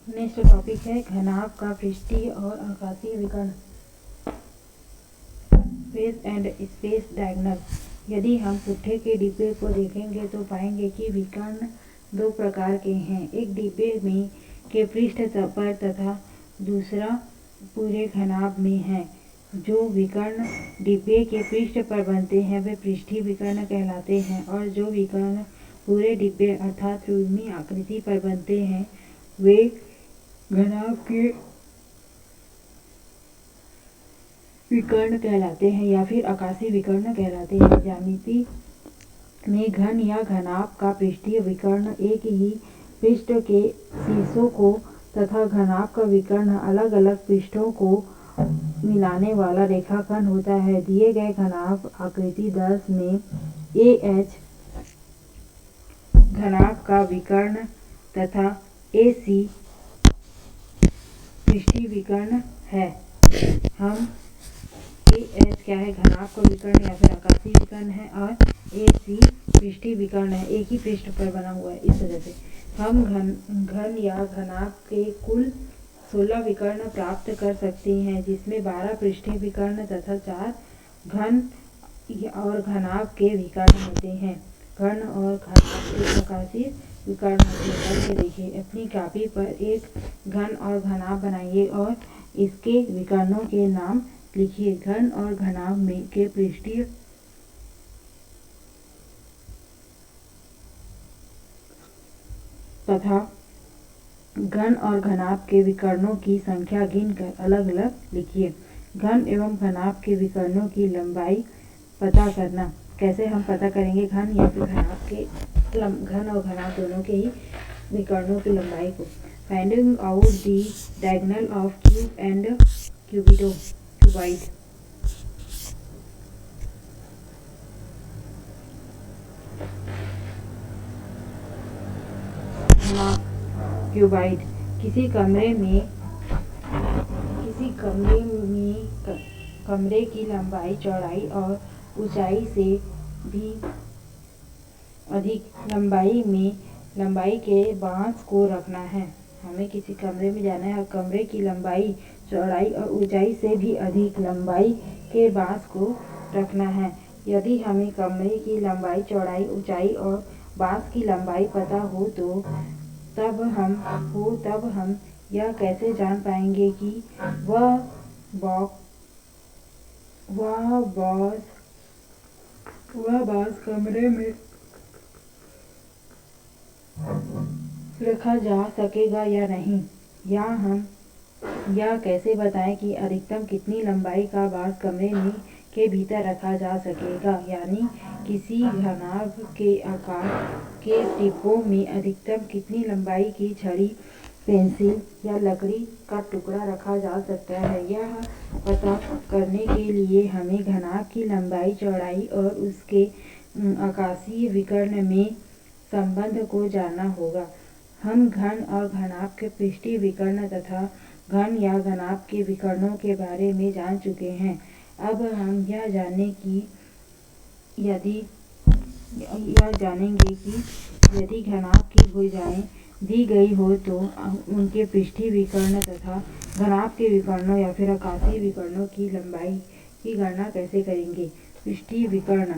Next topic है घनाभ का पृष्ठीय और आकाशीय विकर्ण, फेस एंड स्पेस डायगोनल। यदि हम पुट्ठे के डिब्बे को देखेंगे तो पाएंगे कि विकर्ण दो प्रकार के हैं। एक डिब्बे में के पृष्ठ पर तथा दूसरा पूरे घनाभ में है। जो विकर्ण डिब्बे के पृष्ठ पर बनते हैं वे पृष्ठीय विकर्ण कहलाते हैं और जो विकर्ण पूरे डिब्बे अर्थात त्रिभुज आकृति पर बनते हैं वे घनाभ के विकर्ण कहलाते हैं या फिर आकाशीय विकर्ण कहलाते हैं। ज्यामिति में घन या घनाभ का पृष्ठीय विकर्ण एक ही पृष्ठ के शीर्षों को तथा घनाभ का विकर्ण अलग अलग पृष्ठों को मिलाने वाला रेखाखंड होता है। दिए गए घनाभ आकृति 10 में AH घनाभ का विकर्ण तथा AC पृष्ठीय विकर्ण है। हम AH क्या है, घनाभ का विकर्ण या फिर आकाशीय विकर्ण है और AC पृष्ठीय विकर्ण है, एक ही पृष्ठ पर बना हुआ है। इस वजह से हम घन या घनाभ के कुल 16 विकर्ण प्राप्त कर सकते हैं, जिसमें 12 पृष्ठीय विकर्ण तथा 4 घन और घनाभ के विकर्ण होते हैं। घन और घनाभ के आकाशीय विकर्ण होते हैं। देखिए अपनी कॉपी पर एक घन और घनाभ बनाइए और इसके विकर्णों के नाम लिखिए। घन और घनाभ में के पृष्ठीय तथा घन और घनाभ के विकर्णों की संख्या गिनकर अलग अलग लिखिए। घन एवं घनाभ के विकर्णों की लंबाई पता करना। कैसे हम पता करेंगे घन या फिर घनाभ के घन और घनाभ दोनों के ही विकर्णों की लंबाई को। Finding out the diagonal of cube and cuboid. Cuboid किसी कमरे की लंबाई चौड़ाई और ऊंचाई से भी अधिक लंबाई के बांस को रखना है। हमें किसी कमरे में जाना है और कमरे की लंबाई चौड़ाई और ऊंचाई से भी अधिक लंबाई के बांस को रखना है। यदि हमें कमरे की लंबाई चौड़ाई ऊंचाई और बांस की लंबाई पता हो तब हम यह कैसे जान पाएंगे कि वह बांस कमरे में रखा जा सकेगा या नहीं, या हम यह कैसे बताएं कि अधिकतम कितनी लंबाई का बांस कमरे में के भीतर रखा जा सकेगा। यानी किसी घनाभ के आकार के डिब्बों में अधिकतम कितनी लंबाई की छड़ी, पेंसिल या लकड़ी का टुकड़ा रखा जा सकता है। यह पता करने के लिए हमें घनाभ की लंबाई चौड़ाई और उसके आकाशीय विकर्ण में संबंध को जानना होगा। हम घन और घनाभ के पृष्ठीय विकर्ण तथा घन या घनाभ के विकर्णों के बारे में जान चुके हैं। अब हम यह जानेंगे कि यदि घनाभ की भुजाएं दी गई हो तो उनके पृष्ठीय विकर्ण तथा घनाभ के विकर्णों या फिर आकाशीय विकर्णों की लंबाई की गणना कैसे करेंगे। पृष्ठीय विकर्ण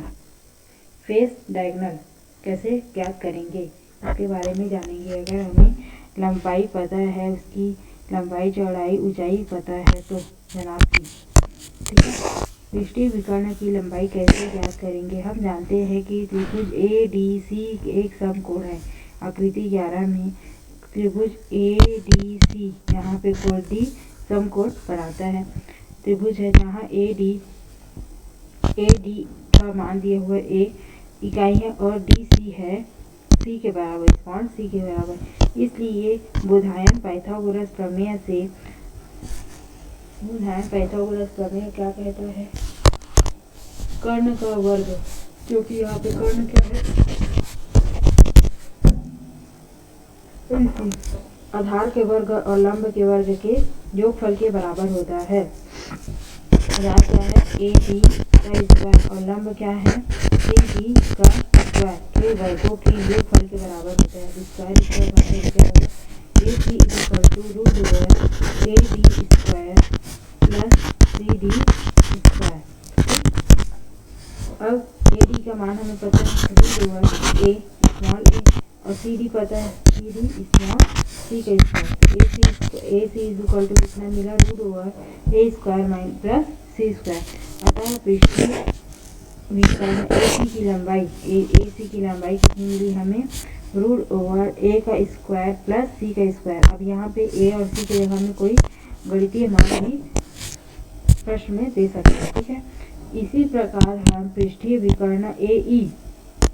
फेस डायगोनल कैसे ज्ञात करेंगे, इसके बारे में जानेंगे। अगर हमें लंबाई पता है, उसकी लंबाई चौड़ाई ऊंचाई पता है तो घनाभ की, ठीक है। पृष्ठीय विकर्ण की लंबाई कैसे ज्ञात करेंगे। हम जानते हैं कि त्रिभुज ADC एक समकोण है। आकृति 11 में त्रिभुज ADC यहाँ पे कोण D समकोण बनाता है। त्रिभुज है जहाँ AD का मान दिया हुआ A इकाई है और DC है C के बराबर, स्मॉल c के बराबर। इसलिए बुधायन पाइथागोरस प्रमेय क्या कहता है, कर्ण का वर्ग, क्योंकि यहाँ पे कर्ण क्या है, आधार के वर्ग और लंब के वर्ग के योगफल के बराबर होता है। आधार क्या है AB का स्क्वायर और लंब क्या है AB का स्क्वायर के वर्गों के योगफल के बराबर होता है। Square AC to root over A D square plus C D square. अब ए डी का मान हमें पता है root over A small A और सी डी पता है सी डी स्मॉल सी का square. A C is equal to कितना मिला रूट ओवर ए स्क्वायर माइन प्लस सी स्क्वायर। अतः पृष्ठीय विकर्ण ए सी की लंबाई कितनी मिली हमें रूट ओवर ए का स्क्वायर प्लस सी का स्क्वायर। अब यहाँ पे ए और सी की जगह में कोई गणितीय मान भी प्रश्न में दे सकते हैं, ठीक है। इसी प्रकार हम पृष्ठीय विकर्ण ए ई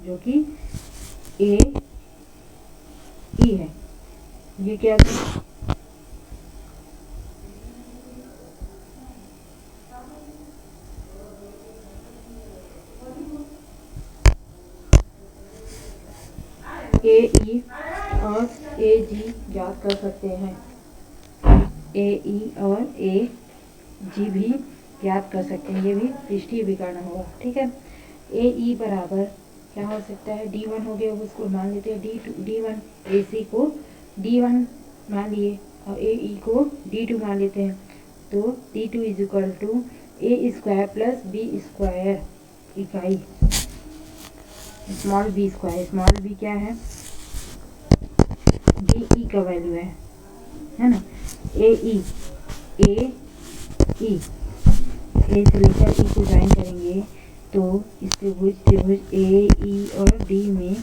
जो कि ए ई है, ये क्या है ए ई और ए जी ज्ञात कर सकते हैं। ए ई और ए जी भी ज्ञात कर सकते हैं, ये भी पृष्ठीय विकर्ण होगा, ठीक है। ए ई बराबर क्या हो सकता है D1 हो गया, उसको मान लेते हैं D1, ए सी को D1 मान लिए और ए ई को D2 मान लेते हैं। तो D2 is equal to a square plus b square इकाई small b square. Small b क्या है डी ई का वैल्यू है ना। ए ई ए से लेकर ई को ज्वाइन करेंगे तो इस त्रिभुज ए ई और डी में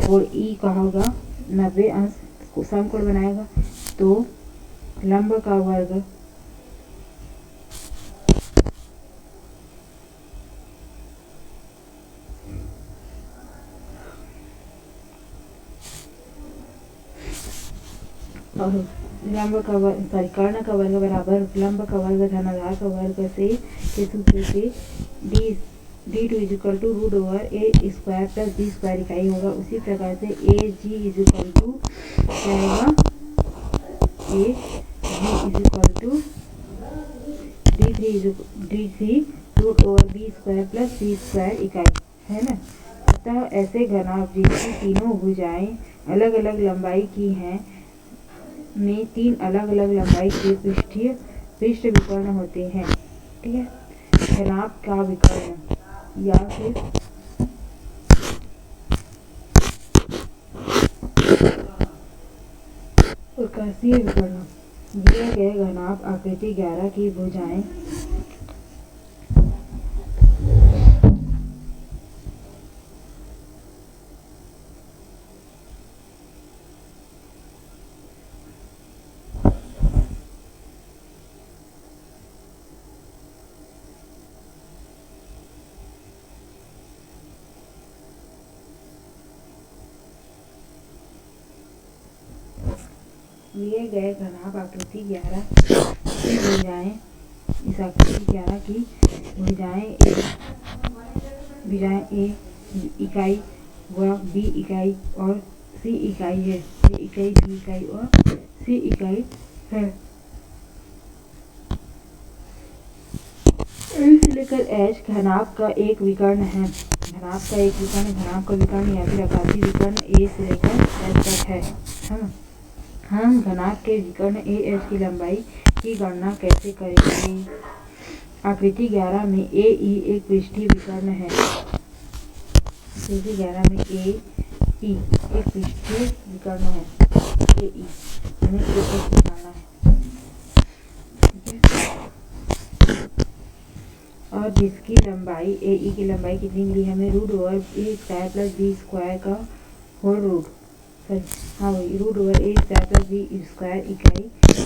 और ई का होगा 90 अंश को समकोण बनाएगा तो लंब का वर्ग और कर्ण का वर्ग बराबर लंब का वर्ग धन आधार का वर्ग से के सूत्र से D2 is equal to root over A square plus b square इकाई होगा। उसी प्रकार से A G is equal to क्या होगा A G is equal to D3 root over b square plus C square इकाई है ना। अतः ऐसे घनाभ जिनकी तीनों भुजाएं अलग अलग लंबाई की हैं में तीन अलग अलग लंबाई के पृष्ठ विकर्ण होते हैं, ठीक है। घनाभ का विकर्ण या फिर प्रकाशीय विकर्ण दिए गए घनाभ आकृति 11 की भुजाएं लिए गए घनाभ आकृति 11 की भुजाएं इस आकृति 11 की भुजाएं ए इकाई व बी इकाई और सी इकाई है। ए इकाई बी इकाई और सी इकाई है। से लेकर एच घनाभ का एक विकर्ण है। घनाभ का विकर्ण या फिर आकृति विकर्ण ए से लेकर एच तक है। हम घनाभ के विकर्ण ए एच की लंबाई की गणना कैसे करेंगे। आकृति 11 में ए ई एक पृष्ठीय विकर्ण है। आकृति 11 में ए ई एक पृष्ठीय विकर्ण है। ए ई हमें ए एच निकालना है, ठीक है। और जिसकी लंबाई ए ई की लंबाई कितनी मिली हमें रूट ओवर ए स्क्वायर प्लस बी स्क्वायर का होल रूट हाँ वही रूट ओवर ए स्क्वायर प्लस बी स्क्वायर इकाई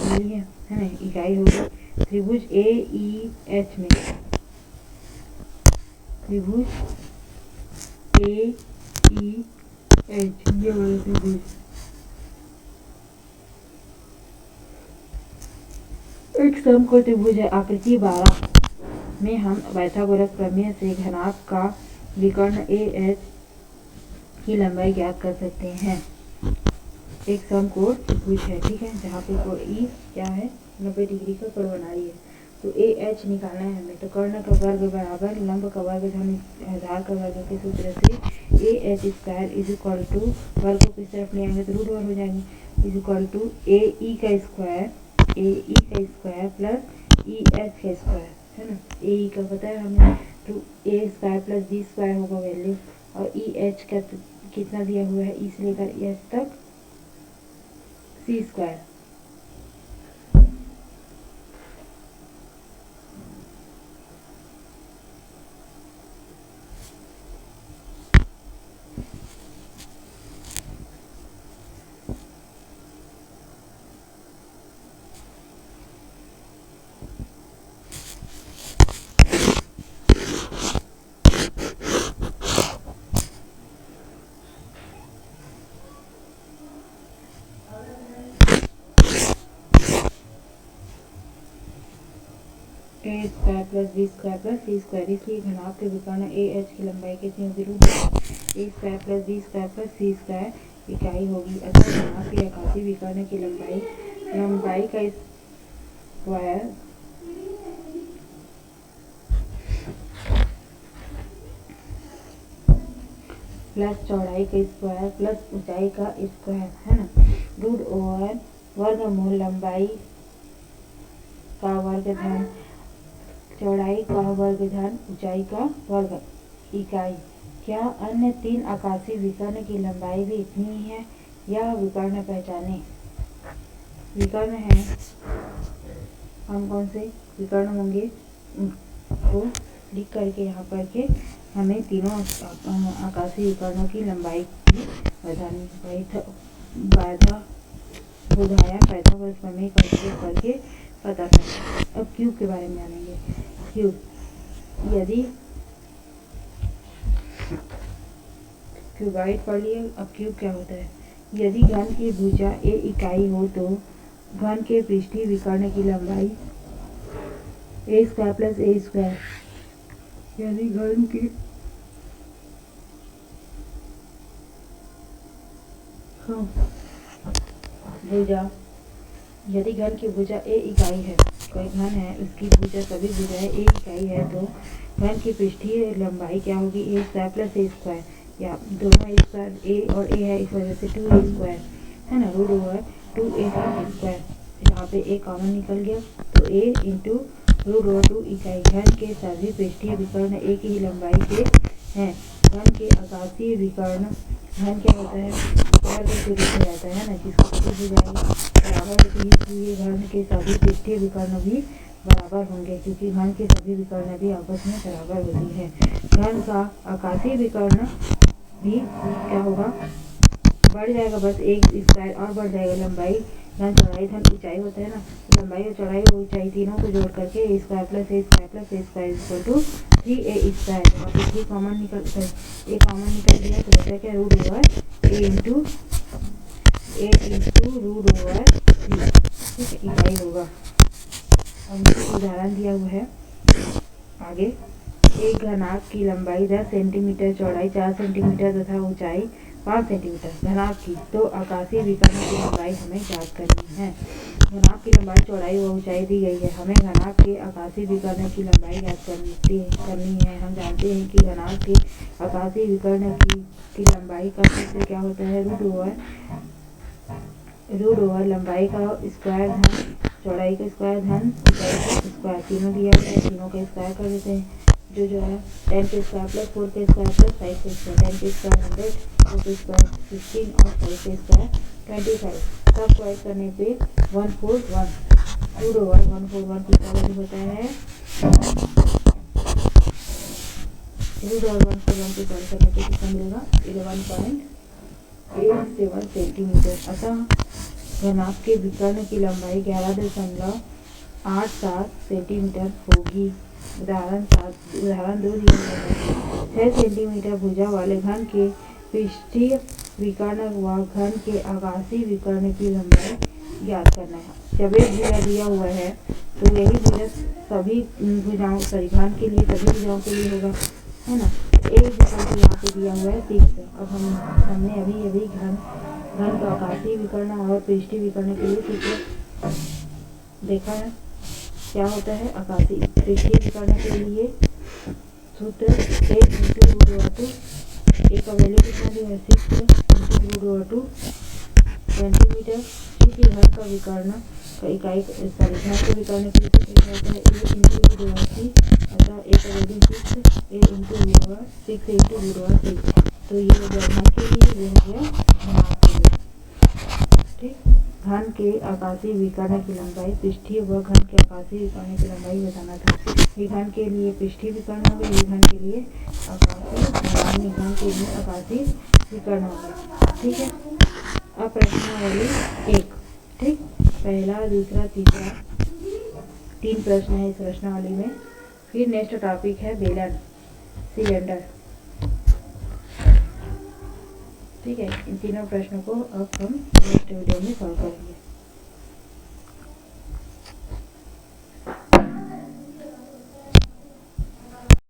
मिली है ना। इकाई होगी त्रिभुज ए ई एच में। त्रिभुज ए ई एच ये वाला त्रिभुज एक समकोण त्रिभुज है। आकृति 12 में हम पाइथागोरस प्रमेय से घनाभ का विकर्ण ए एच की लंबाई ज्ञात कर सकते हैं। एक समकोण त्रिभुज है, ठीक है, जहाँ पे कोण ई क्या है 90 डिग्री का कोण बना रही है। तो ए एच निकालना है हमें। तो कर्ण का वर्ग बराबर लंब का वर्ग धन आधार का वर्ग के सूत्र से A H square is equal to वर्ग को किस तरफ ले आएंगे तो रूट ओवर हो जाएंगे। इज इक्वल टू ए ई का स्क्वायर प्लस ई एच का स्क्वायर, है ना। ए ई का पता है हमें, तो ए स्क्वायर प्लस बी स्क्वायर होगा वैल्यू, और ई एच का कितना दिया हुआ है, ई से लेकर एच तक c square. A square plus b square plus C square, इसलिए घनाभ के विकर्ण ए एच की लंबाई कितनी होगी, root a square plus b square plus C square इकाई होगी। अतः घनाभ के आकाशीय विकर्ण की लंबाई का स्क्वायर प्लस चौड़ाई का स्क्वायर प्लस ऊंचाई का स्क्वायर, है ना, रूट ओवर वर्गमूल लंबाई का वर्ग धन चौड़ाई का वर्ग धन ऊंचाई का वर्ग इकाई। क्या अन्य तीन आकाशीय विकर्ण की लंबाई भी इतनी ही है? यह विकर्ण पहचाने। विकर्ण है, हम कौन से विकर्ण होंगे वो लिख करके यहाँ पर के हमें तीनों आकाशीय विकर्णों की लंबाई की बतानी। बाधा बुधाया पाइथागोरस प्रमेय का उपयोग करके पता करें। अब क्यूब के बारे में जानेंगे। यदि क्यूबाइड पढ़ लिए, अब क्यूब क्या होता है। यदि घन की भुजा ए इकाई हो तो घन के पृष्ठीय विकर्ण की लंबाई ए स्क्वायर प्लस ए स्क्वायर। यदि घन की भुजा यदि घन की भुजा ए इकाई है, कोई घन है उसकी भुजा सभी भुजाएं ए इकाई है, तो घन की पृष्ठीय लंबाई क्या होगी, ए स्क्वायर प्लस ए स्क्वायर, या दोनों स्क्वायर ए और ए है इस वजह से 2a स्क्वायर, है ना, रूट ओवर 2a स्क्वायर। यहाँ पे ए कॉमन निकल गया तो ए इंटू रूट ओवर 2 इकाई। घन के सभी पृष्ठीय विकर्ण एक ही लंबाई के हैं। घन के आकाशीय विकर्ण, घन क्या होता है, स्क्वायर से शुरू हो जाता है ना, जिसको सभी भुजाएं बराबर होती है, इसलिए घन के सभी पृष्ठीय विकर्ण भी बराबर होंगे, क्योंकि घन के सभी विकर्ण भी आपस में बराबर होती है। घन का आकाशीय विकर्ण भी क्या होगा, बढ़ जाएगा, बस एक स्क्वायर और बढ़ जाएगा। लंबाई धन चौड़ाई धन ऊंचाई होता है ना, लंबाई और चौड़ाई और ऊंचाई तीनों को जोड़ करके a square plus a square plus a square equal to 3a square. यहाँ पे 3 कॉमन निकल गया तो बचा क्या, root over a into root over 3, ठीक है, इकाई होगा। अब उदाहरण दिया हुआ है आगे। एक घनाभ की लंबाई 10 सेंटीमीटर, चौड़ाई 4 सेंटीमीटर तथा ऊंचाई 5 सेंटीमीटर। घनाभ की तो आकाशीय विकर्ण की लंबाई हमें ज्ञात करनी है। घनाभ की लंबाई, चौड़ाई व ऊंचाई दी गई है, हमें घनाभ के आकाशीय विकर्ण की लंबाई ज्ञात करनी है। हम जानते हैं कि घनाभ के आकाशीय विकर्ण की लंबाई का सूत्र क्या होता है, रूट ओवर लंबाई का स्क्वायर धन चौड़ाई का स्क्वायर धन ऊंचाई का स्क्वायर। तीनों दिया हुआ है, तीनों का स्क्वायर कर देते हैं। जो है 10 के स्क्वायर प्लस 4 के स्क्वायर प्लस 5 के स्क्वायर, 10 के स्क्वायर 100, 4 के स्क्वायर 16 और 5 के स्क्वायर 25। सब स्क्वायर करने पे 141 रूट ओवर 141 कितना वैल्यू होता है, रूट ओवर 141 की स्क्वायर करने पे कितना मिलेगा, 11.87 सेंटीमीटर। अतः घनाभ के विकर्ण की लंबाई 11.87 सेंटीमीटर होगी। उदाहरण 2 दिया गया है। 6 सेंटीमीटर भुजा वाले घन के पृष्ठीय विकर्ण व घन के आकाशीय विकर्ण की लंबाई ज्ञात करना है। जब एक भुजा दिया हुआ है तो यही भुजा सभी भुजाओं घन के लिए सभी भुजाओं के लिए होगा, है ना। एक विकर्ण यहाँ पे दिया हुआ है 6। अब हमने अभी घन का आकाशीय विकर्ण और पृष्ठीय विकर्ण के लिए सूत्र देखा है। क्या होता है, आकाशीय पृष्ठीय विकर्ण के लिए सूत्र 1 इंटू रूट ओवर 2, एक का वैल्यू कितना दिया है 6 इंटू रूट ओवर 2 सेंटीमीटर, क्योंकि घन का विकर्ण का इकाई घन के विकर्ण के लिए लिखा जाता है a इंटू वी/c, अतः a का वैल्यू 6, a इंटू वी/6 इंटू वी/6। तो ये हो गया घन के लिए, ये हो गया घनाभ के लिए। ठीक, घन के आकाशीय विकर्ण की लंबाई पृष्ठीय व घन के आकाशीय विकर्ण की लंबाई बताना था। ये घन के लिए पृष्ठीय विकर्ण हो गया, ये घन के लिए आकाशीय, घन के लिए आकाशीय विकर्ण हो गया। ठीक है, अब प्रश्नावली 1। ठीक, पहला, दूसरा, तीसरा, 3 प्रश्न है इस प्रश्नावली में। फिर नेक्स्ट टॉपिक है बेलन, सिलेंडर। ठीक है, इन तीनों प्रश्नों को अब हम नेक्स्ट वीडियो में सॉल्व करेंगे।